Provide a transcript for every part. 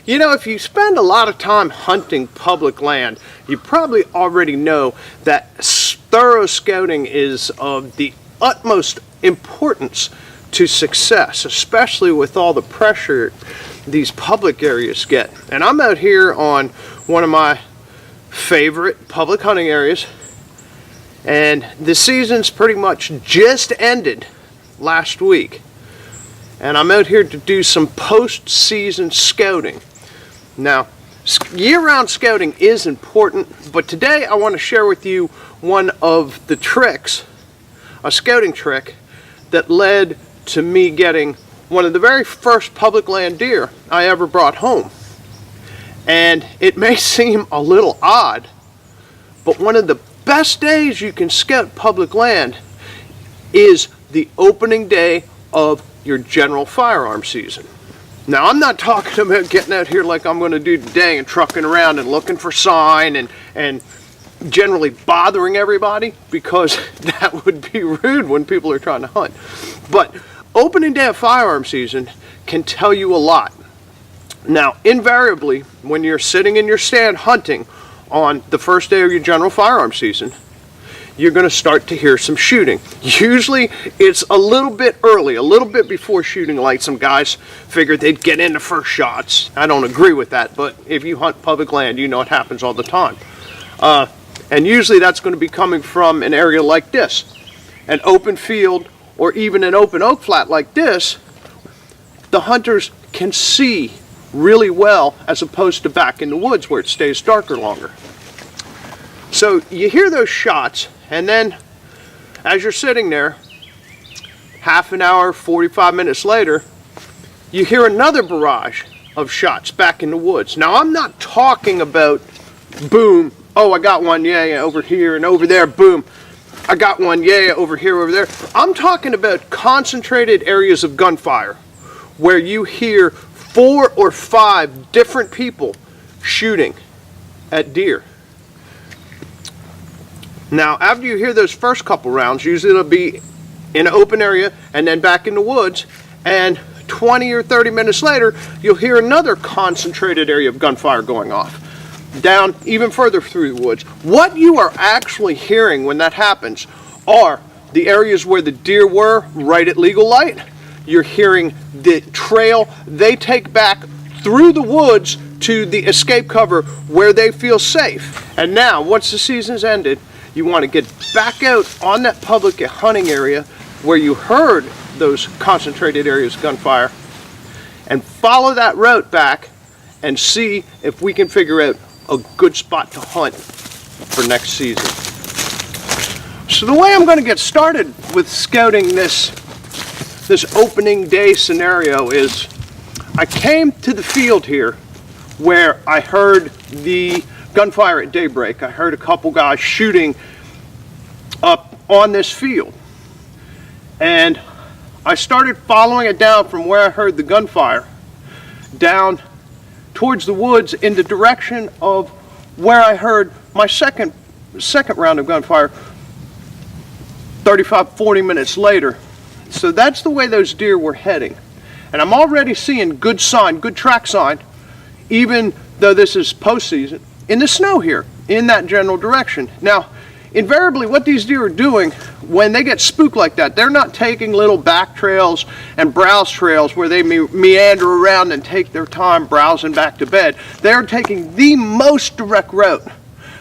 You know, if you spend a lot of time hunting public land, you probably already know that thorough scouting is of the utmost importance to success, especially with all the pressure these public areas get. And I'm out here on one of my favorite public hunting areas, and the season's pretty much just ended last week. And I'm out here to do some post-season scouting. Now, year-round scouting is important, but today I want to share with you one of the tricks, a scouting trick, that led to me getting one of the very first public land deer I ever brought home. And it may seem a little odd, but one of the best days you can scout public land is the opening day of your general firearm season. Now, I'm not talking about getting out here like I'm going to do today and trucking around and looking for sign and generally bothering everybody, because that would be rude when people are trying to hunt. But opening day of firearm season can tell you a lot. Now, invariably, when you're sitting in your stand hunting on the first day of your general firearm season, you're going to start to hear some shooting. Usually it's a little bit early, a little bit before shooting light. Some guys figured they'd get in the first shots. I don't agree with that, but if you hunt public land, you know it happens all the time. And usually that's going to be coming from an area like this, an open field, or even an open oak flat like this. The hunters can see really well, as opposed to back in the woods where it stays darker longer. So you hear those shots, and then as you're sitting there, half an hour, 45 minutes later, you hear another barrage of shots back in the woods. Now, I'm not talking about boom, oh, I got one, yeah, over here and over there, boom, I got one, yeah, over here, over there. I'm talking about concentrated areas of gunfire where you hear 4 or 5 different people shooting at deer. Now, after you hear those first couple rounds, usually it'll be in an open area and then back in the woods, and 20 or 30 minutes later, you'll hear another concentrated area of gunfire going off, down even further through the woods. What you are actually hearing when that happens are the areas where the deer were right at legal light. You're hearing the trail they take back through the woods to the escape cover where they feel safe. And now, once the season's ended, you want to get back out on that public hunting area where you heard those concentrated areas of gunfire and follow that route back and see if we can figure out a good spot to hunt for next season. So the way I'm going to get started with scouting this opening day scenario is I came to the field here where I heard the gunfire at daybreak. I heard a couple guys shooting up on this field, and I started following it down from where I heard the gunfire down towards the woods in the direction of where I heard my second round of gunfire 35-40 minutes later. So that's the way those deer were heading, and I'm already seeing good track sign, even though this is postseason, in the snow here in that general direction. Now, invariably what these deer are doing when they get spooked like that, they're not taking little back trails and browse trails where they meander around and take their time browsing back to bed. They're taking the most direct route,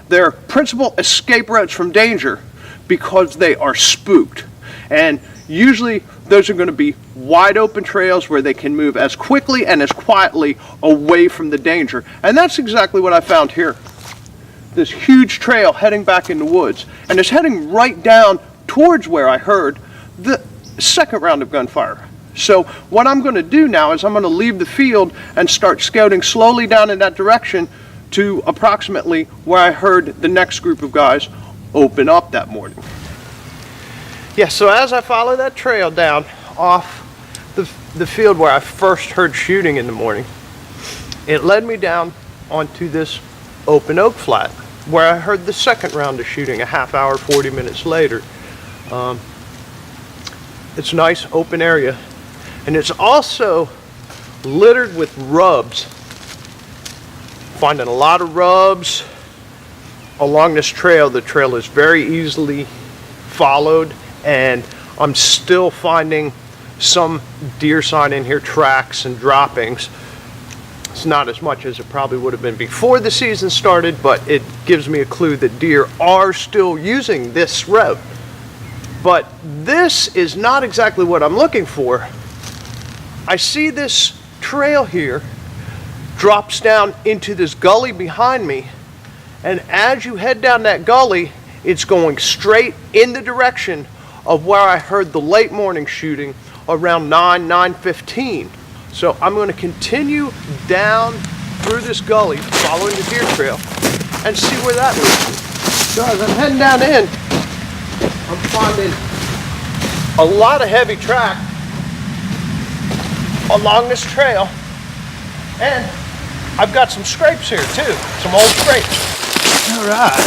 their principal escape routes from danger, because they are spooked. And usually those are going to be wide open trails where they can move as quickly and as quietly away from the danger. And that's exactly what I found here. This huge trail heading back in the woods, and it's heading right down towards where I heard the second round of gunfire. So what I'm going to do now is I'm going to leave the field and start scouting slowly down in that direction to approximately where I heard the next group of guys open up that morning. Yeah, so as I follow that trail down off the field where I first heard shooting in the morning, it led me down onto this open oak flat where I heard the second round of shooting a half hour, 40 minutes later. It's a nice open area, and it's also littered with rubs Finding a lot of rubs along this trail. The trail is very easily followed, and I'm still finding some deer sign in here, tracks and droppings. It's not as much as it probably would have been before the season started, but it gives me a clue that deer are still using this route. But this is not exactly what I'm looking for. I see this trail here drops down into this gully behind me, and as you head down that gully, it's going straight in the direction of where I heard the late morning shooting around 9:15. So I'm going to continue down through this gully, following the deer trail, and see where that leads me. So as I'm heading down in, I'm finding a lot of heavy track along this trail, and I've got some scrapes here too, some old scrapes. All right.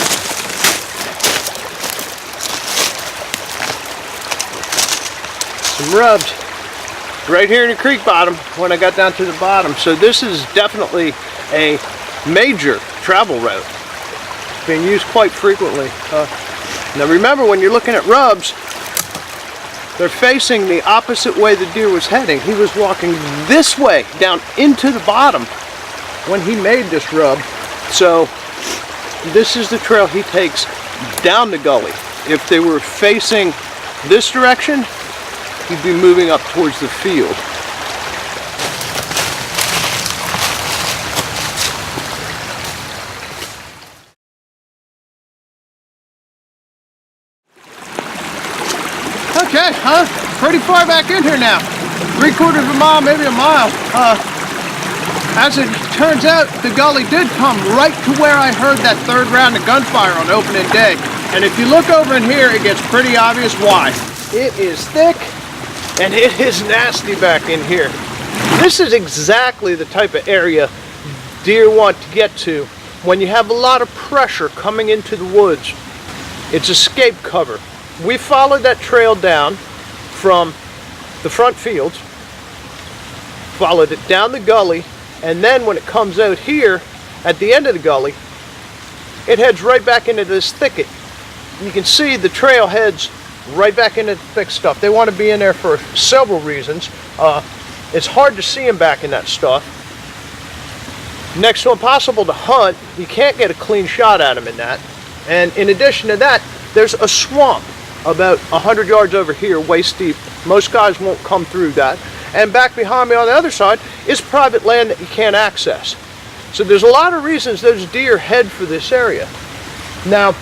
Some rubs right here in the creek bottom when I got down to the bottom. So this is definitely a major travel route. It's being used quite frequently. Now remember, when you're looking at rubs, they're facing the opposite way the deer was heading. He was walking this way down into the bottom when he made this rub. So this is the trail he takes down the gully. If they were facing this direction, he'd be moving up towards the field. Okay, pretty far back in here now. 3/4 of a mile, maybe a mile. As it turns out, the gully did come right to where I heard that third round of gunfire on opening day. And if you look over in here, it gets pretty obvious why. It is thick, and it is nasty back in here. This is exactly the type of area deer want to get to when you have a lot of pressure coming into the woods. It's escape cover. We followed that trail down from the front fields, followed it down the gully, and then when it comes out here at the end of the gully, it heads right back into this thicket. You can see the trail heads right back into the thick stuff. They want to be in there for several reasons. It's hard to see them back in that stuff. Next to impossible to hunt. You can't get a clean shot at them in that. And in addition to that, there's a swamp about 100 yards over here, waist deep. Most guys won't come through that. And back behind me on the other side is private land that you can't access. So there's a lot of reasons those deer head for this area. Now,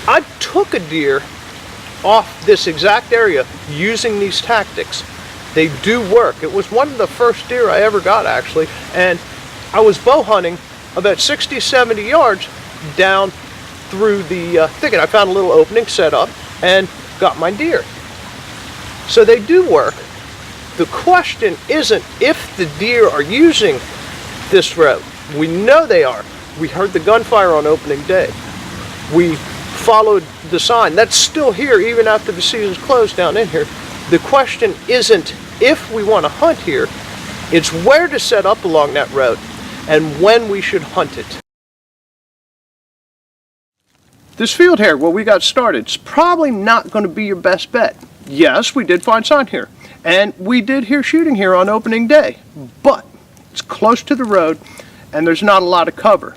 I took a deer off this exact area using these tactics. They do work. It was one of the first deer I ever got, actually, and I was bow hunting about 60, 70 yards down through the thicket. I found a little opening set up and got my deer. So they do work. The question isn't if the deer are using this route. We know they are. We heard the gunfire on opening day. We followed the sign. That's still here even after the season's closed down in here. The question isn't if we want to hunt here, it's where to set up along that route and when we should hunt it. This field here where we got started is probably not going to be your best bet. Yes, we did find sign here, and we did hear shooting here on opening day, but it's close to the road and there's not a lot of cover.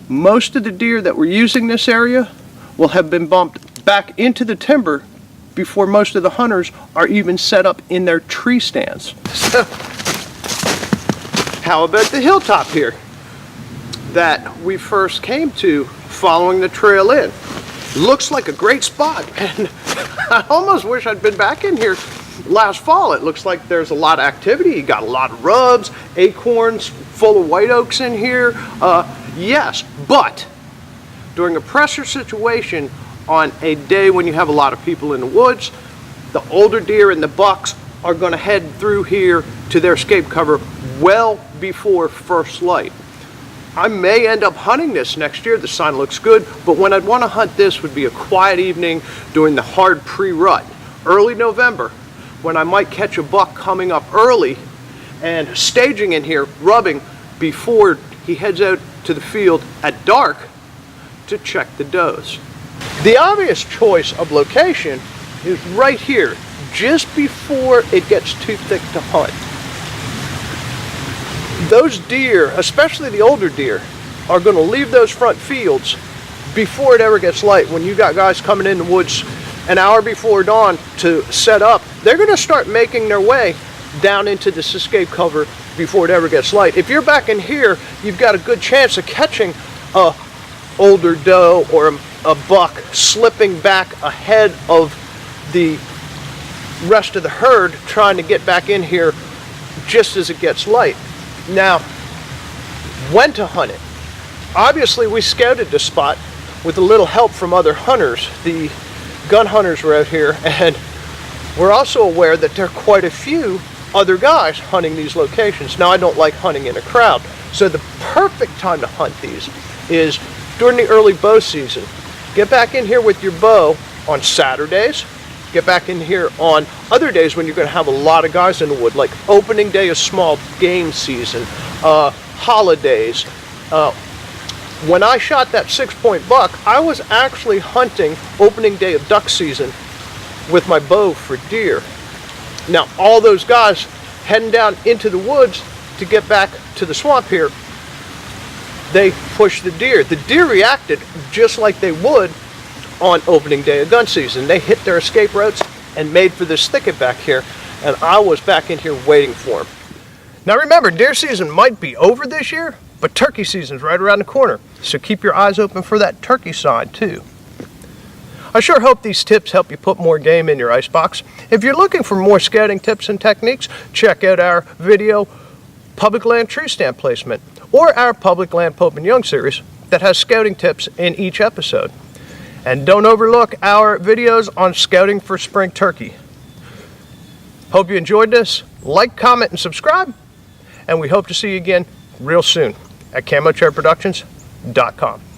Most of the deer that were using this area will have been bumped back into the timber before most of the hunters are even set up in their tree stands. So, how about the hilltop here that we first came to following the trail in? Looks like a great spot, and I almost wish I'd been back in here last fall. It looks like there's a lot of activity. You got a lot of rubs, acorns, full of white oaks in here. Yes, but during a pressure situation on a day when you have a lot of people in the woods, the older deer and the bucks are going to head through here to their escape cover well before first light. I may end up hunting this next year. The sign looks good, but when I'd want to hunt this would be a quiet evening during the hard pre-rut, early November, when I might catch a buck coming up early and staging in here, rubbing before he heads out to the field at dark to check the does. The obvious choice of location is right here, just before it gets too thick to hunt. Those deer, especially the older deer, are going to leave those front fields before it ever gets light. When you got guys coming in the woods an hour before dawn to set up, they're going to start making their way down into this escape cover before it ever gets light. If you're back in here, you've got a good chance of catching a older doe or a buck slipping back ahead of the rest of the herd, trying to get back in here just as it gets light. Now, when to hunt it? Obviously, we scouted the spot with a little help from other hunters. The gun hunters were out here, and we're also aware that there are quite a few other guys hunting these locations. Now, I don't like hunting in a crowd, so the perfect time to hunt these is during the early bow season. Get back in here with your bow on Saturdays. Get back in here on other days when you're going to have a lot of guys in the wood, like opening day of small game season, holidays. When I shot that 6-point buck, I was actually hunting opening day of duck season with my bow for deer. Now, all those guys heading down into the woods to get back to the swamp here, they pushed the deer. The deer reacted just like they would on opening day of gun season. They hit their escape routes and made for this thicket back here, and I was back in here waiting for them. Now remember, deer season might be over this year, but turkey season's right around the corner, so keep your eyes open for that turkey sign too. I sure hope these tips help you put more game in your icebox. If you're looking for more scouting tips and techniques, check out our video, Public Land Tree Stand Placement, or our Public Land Pope and Young series that has scouting tips in each episode. And don't overlook our videos on scouting for spring turkey. Hope you enjoyed this. Like, comment, and subscribe. And we hope to see you again real soon at CamoChairProductions.com.